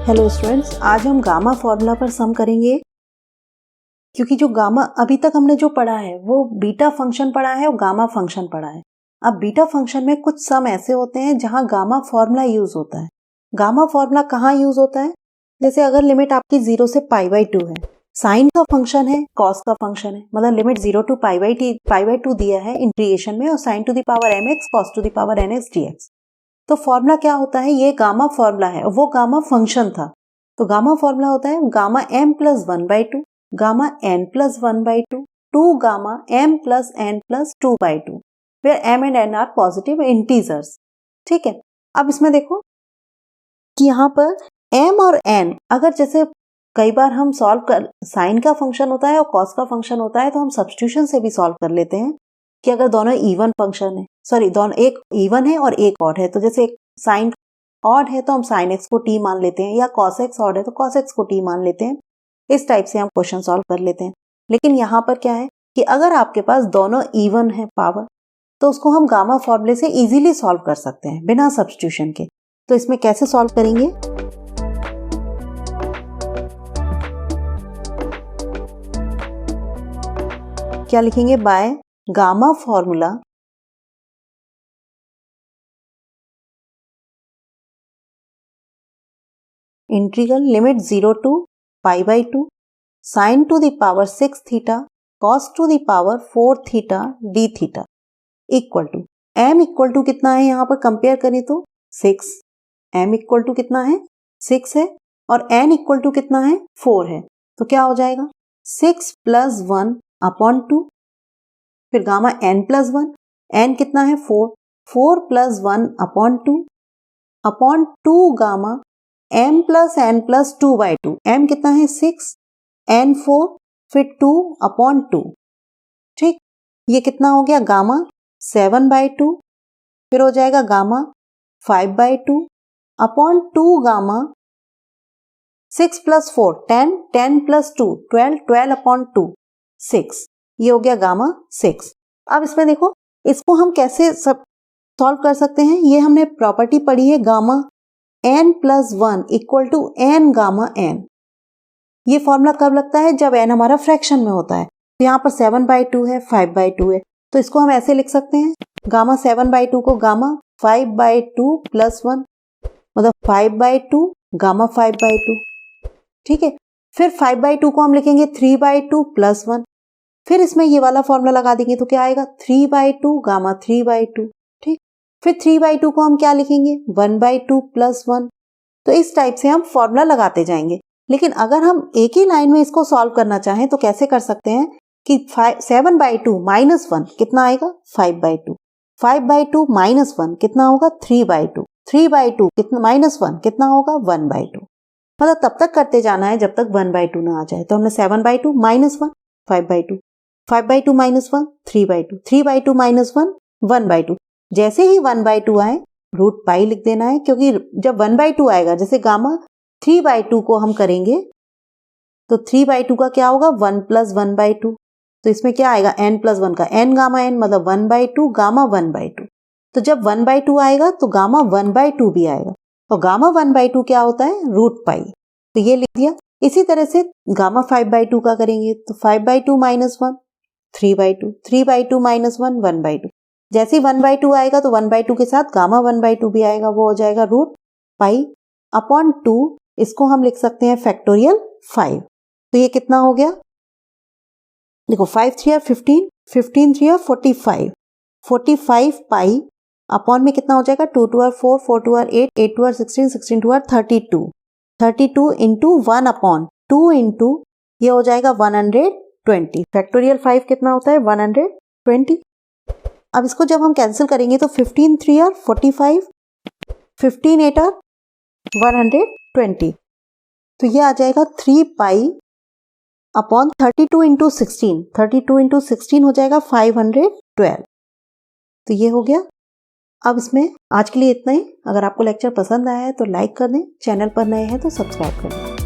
Hello students, आज हम gamma formula पर सम करेंगे। क्योंकि जो गामा अभी तक हमने जो पढ़ा है वो बीटा फंक्शन पढ़ा है और गामा फंक्शन पढ़ा है। अब बीटा फंक्शन में कुछ सम ऐसे होते हैं जहां गामा फॉर्मूला यूज होता है। गामा फॉर्मूला कहाँ यूज होता है? जैसे अगर लिमिट आपकी 0 से π/2 है, साइन का फंक्शन है, कॉस का फंक्शन है, मतलब लिमिट 0 to π/2 दिया है इंटीग्रेशन में और sin to the power mx cos to the power nx dx। तो फॉर्मूला क्या होता है? ये गामा फॉर्मूला है, वो गामा फंक्शन था। तो गामा फॉर्मूला होता है gamma m plus 1/2 gamma n plus 1/2 two gamma m plus n plus 2/2 where m and n are positive integers. ठीक है, अब इसमें देखो कि यहाँ पर m और n अगर जैसे कई बार हम सॉल्व कर, साइन का फंक्शन होता है और कॉस का फंक्शन होता है तो हम सब्स्टिट्यूशन से भी सॉल्व कर लेते हैं कि अगर दोनों इवन फंक्शन है, सॉरी दोनों एक इवन है और एक ऑड है, तो जैसे एक साइन ऑड है तो हम साइन एक्स को t मान लेते हैं, या कॉस एक्स ऑड है तो कॉस एक्स को t मान लेते हैं। इस टाइप से हम क्वेश्चन सॉल्व कर लेते हैं। लेकिन यहाँ पर क्या है कि अगर आपके पास दोनों इवन है पावर, तो उसको हम गामा फॉर्मूले से इजीली सॉल्व कर सकते हैं बिना सब्स्टिट्यूशन के। तो इसमें कैसे सॉल्व करेंगे? क्या लिखेंगे? By gamma formula integral limit 0 to π/2 sin to the power 6 theta cos to the power 4 theta d theta equal to m equal to कितना है? यहाँ पर कंपेयर करें तो 6, m इक्वल टू कितना है? 6 है, और n इक्वल टू कितना है? 4 है। तो क्या हो जाएगा? 6 प्लस 1 अपॉन 2, फिर गामा n प्लस 1, n कितना है? 4, 4 plus 1 upon 2 gamma m plus n plus 2/2, m कितना है? 6, n 4, फिर 2 अपॉन 2। ठीक, ये कितना हो गया? गामा 7/2, फिर हो जाएगा gamma 5/2 upon 2 gamma 6 plus 4 10, 10 plus 2 12, 12 upon 2 6। ये हो गया गामा 6। अब इसमें देखो, इसको हम कैसे सब सॉल्व कर सकते हैं? ये हमने प्रॉपर्टी पढ़ी है gamma n plus 1 equal to n gamma n। ये फॉर्मूला कब लगता है? जब n हमारा फ्रैक्शन में होता है। तो यहाँ पर 7/2 है, 5/2 है, तो इसको हम ऐसे लिख सकते हैं गामा 7/2 को गामा 5/2 प्लस 1, मतलब 5/2 गामा 5/2। ठीक है, फिर 5/2 को हम लिखेंगे 3/2 प्लस 1, फिर इसमें ये वाला फॉर्मूला लगा देंगे तो क्या आएगा? 3/2 गामा 3/2। ठीक, फिर 3/2 को हम क्या लिखेंगे? 1/2 प्लस 1। तो इस टाइप से हम फॉर्मूला लगाते जाएंगे। लेकिन अगर हम एक ही लाइन में इसको सॉल्व करना चाहें तो कैसे कर सकते हैं कि 7/2 माइनस 1 कितना आएगा? 5/2, 5/2 माइनस 1 कितना होगा? 3/2, 3/2 कितना माइनस 1 कितना होगा? 1/2। मतलब तब तक करते जाना है जब तक 1/2 ना आ जाए। तो हमने 7/2 माइनस 1 5/2, 5/2 माइनस 1 3/2, 3/2 माइनस 1 1/2। जैसे ही 1/2 आए रूट पाई लिख देना है, क्योंकि जब 1/2 आएगा, जैसे गामा 3/2 को हम करेंगे तो 3/2 का क्या होगा? 1 प्लस 1/2। तो इसमें क्या आएगा? n प्लस 1 का n गामा n, मतलब 1/2 गामा 1/2। तो जब 1/2 आएगा तो गामा 1/2 भी आएगा, और गामा 1/2 क्या होता है? Root pi. तो ये लिख दिया। इसी तरह से गामा 5/2 का करेंगे तो 5/2 माइनस 1 3/2, 3/2 माइनस 1 1/2। जैसे ही 1/2 आएगा तो 1/2 के साथ गामा 1/2 भी आएगा, वो हो जाएगा रूट पाई अपॉन 2। इसको हम लिख सकते हैं फैक्टोरियल 5। तो ये कितना हो गया? देखो 5 3 are 15, 15 3 are 45, 45 पाई अपॉन में कितना हो जाएगा? 2 2 are 4, 4 2 are 8, 8 2 are 16, 16 2 are 32, 32 into 1 upon 2 into ये हो जाएगा 120। फैक्टोरियल 5 कितना होता है? 120। अब इसको जब हम कैंसिल करेंगे तो 15 3 are 45, 15 8 are 120। तो ये आ जाएगा 3 पाई अपॉन 32 इंटू 16, 32 इंटू 16 हो जाएगा 512। तो ये हो गया। अब इसमें आज के लिए इतना ही। अगर आपको लेक्चर पसंद आया है तो लाइक कर दें, चैनल पर नए हैं तो सब्सक्राइब कर दें।